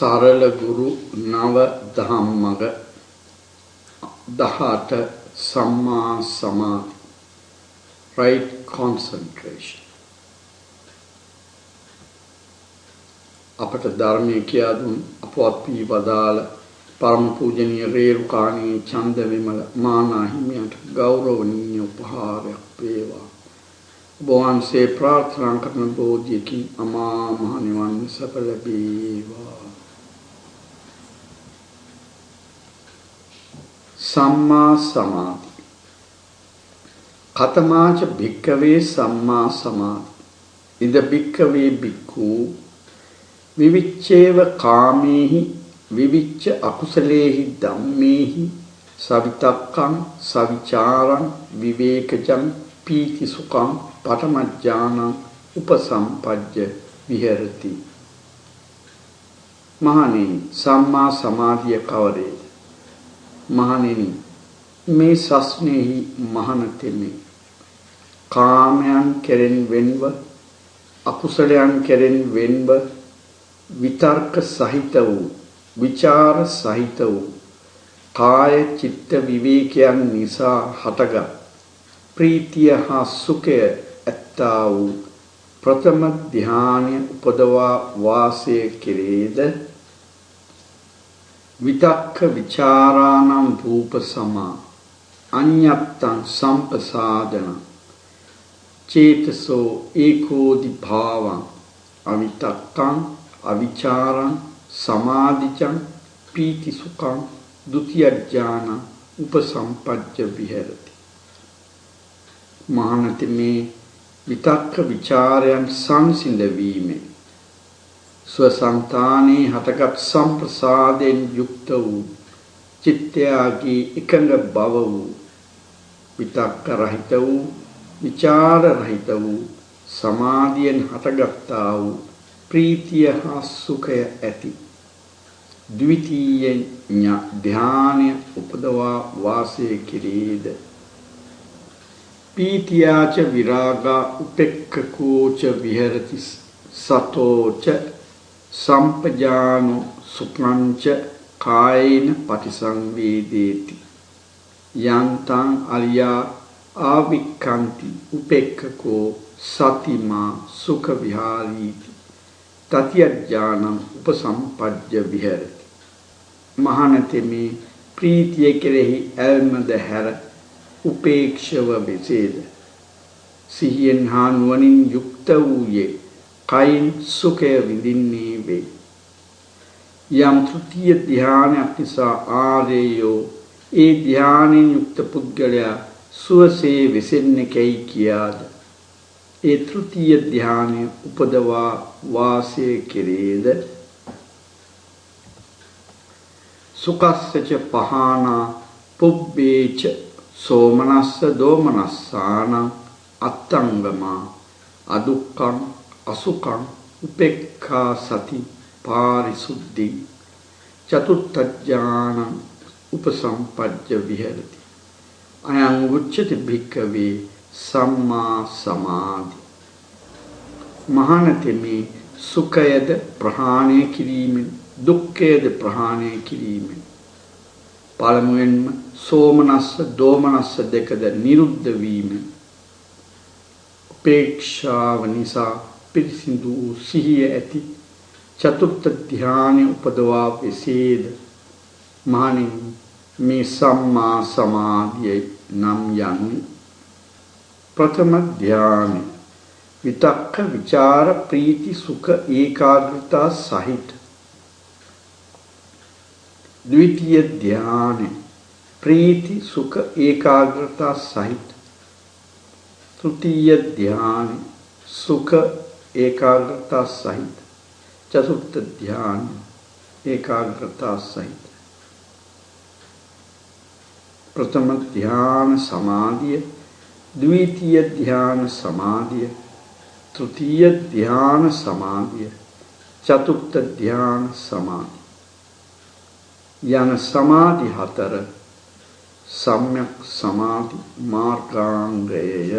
සරල ගුරු නව ධම්මග 18 සම්මා සමාධි right concentration අපට ධර්මයේ කියා දුන් අපවත් වී වදාළ පරම පූජනීය රේරුකාණී චන්ද විමල මානා හිමියන්ට ගෞරවනීය උපහාරයක් වේවා. වහන්සේ ප්‍රාර්ථනා කරන බෝධියකින් අමා මහ නිවන් සප ලැබේවා. සම්මා සමාධි කතමාච භික්ඛවේ සම්මා සමාධි ඉද භික්ඛවේ භික්ඛු විවිච්ඡේව කාමේහි විවිච්ඡ අකුසලේහි ධම්මේහි සවිතක්කං සවිචාරං විවේකජං පීති සුඛං පඨමඥානං උපසම්පජ්ජ විහෙරති. මහණෙනි, සම්මා සමාධිය කවරේද? මහණෙනි, මේ සස්නේහි මහණතෙමි. කාමයන් කෙරෙන් වෙන්ව, අකුසලයන් කෙරෙන් වෙන්ව, විතර්ක සහිත වූ, විචාර සහිත වූ, කාය චිත්ත විවේකයන් නිසා හටගත් ප්‍රීතිය හා සුඛය ඇත්තා වූ ප්‍රථම ධ්‍යානය උපදවා වාසය කෙරේද? විතක්ක විචාරාණං රූප සමා අඤ්ඤත්තං සම්පසාදන චේතසෝ ඒකෝදි භාවං අවිතක්කං අවිචාරං සමාධිචං පීති සුඛං ဒုတိယ ඥාන උපසම්පජ්ජ විහෙරති. මහණති, මේ විතක්ක විචාරයන් සංසිඳ වීමෙන් ස්වසංතානේ හටගත් සම්ප්‍රසාදයෙන් යුක්ත වූ චිත්තයාගේ එකඟ බව වූ විතක්ක රහිත වූ විචාර රහිත වූ සමාධියෙන් හටගත්තා වූ ප්‍රීතිය හා සුඛය ඇති ද්විතීය ධ්‍යානය උපදවා වාසය කිරීද? පීතියාච විරාගා උපෙක්ඛකෝච විහෙරති සතෝච සම්පජානෝ සුඛංච කායේන පටිසංවේදේති යන්තං අරියා ආවික්ඛන්ති උපෙක්ඛකෝ සතිමා සුඛ විහාරීති තතිය ඥානං උපසම්පජ්ජ විහෙරති. මහණතෙ, මේ ප්‍රීතිය කෙරෙහි ඇල්මද හැර උපේක්ෂව වෙසේද සිහියෙන් හා නුවණින් යුක්ත වූයේ කයින් සුඛය විඳින්නේ වේ. යම් තෘතීය ධ්‍යානයක් නිසා ආරේයෝ ඒ ධ්‍යානෙන් යුක්ත පුද්ගලයා සුවසේ වෙසෙන්නේ කැයි කියාද ඒ තෘතීය ධ්‍යානය උපදවා වාසය කෙරේද? සුඛස්සච පහානා පුබ්බේච සෝමනස්ස දෝමනස්සානං අත්තංගමා අදුක්ඛං අසුඛං උපේක්ඛා සති පාරිසුද්ධි චතුත්ථ ඥානං උපසම්පජ්ජ විහෙරති. අයං උච්චති භික්ඛවේ සම්මා සමාධි. මහණතෙ, මේ සුඛයද ප්‍රහාණය කිරීමෙන්, දුක්ඛයද ප්‍රහාණය කිරීමෙන්, පළමුවෙන්ම සෝමනස්ස දෝමනස්ස දෙකද නිරුද්ධ වීමෙන්, උපේක්ෂාව නිසා පිරිසිදු සිහිය ඇති චතුර්ථ ධ්‍යානෙ උපදවා වෙසේද? මහණෙනි, මේ සම්මා සමාධිය නම් යන්නේ ප්‍රථම ධ්‍යානෙ විතක්ක විචාර ප්‍රීති සුඛ ඒකාග්‍රතා සහිත, ද්විතීය ධ්‍යානෙ प्रीति सुख एकाग्रता सहित, तृतीय ध्यान सुख एकाग्रता सहित, चतुर्थ ध्यान एकाग्रता सहित, प्रथम ध्यान समाधि, द्वितीय ध्यान समाधि, तृतीय ध्यान समाधि, चतुर्थ ध्यान समाधि यान समाधि हतर सम्यक समाधि मार्गांगेय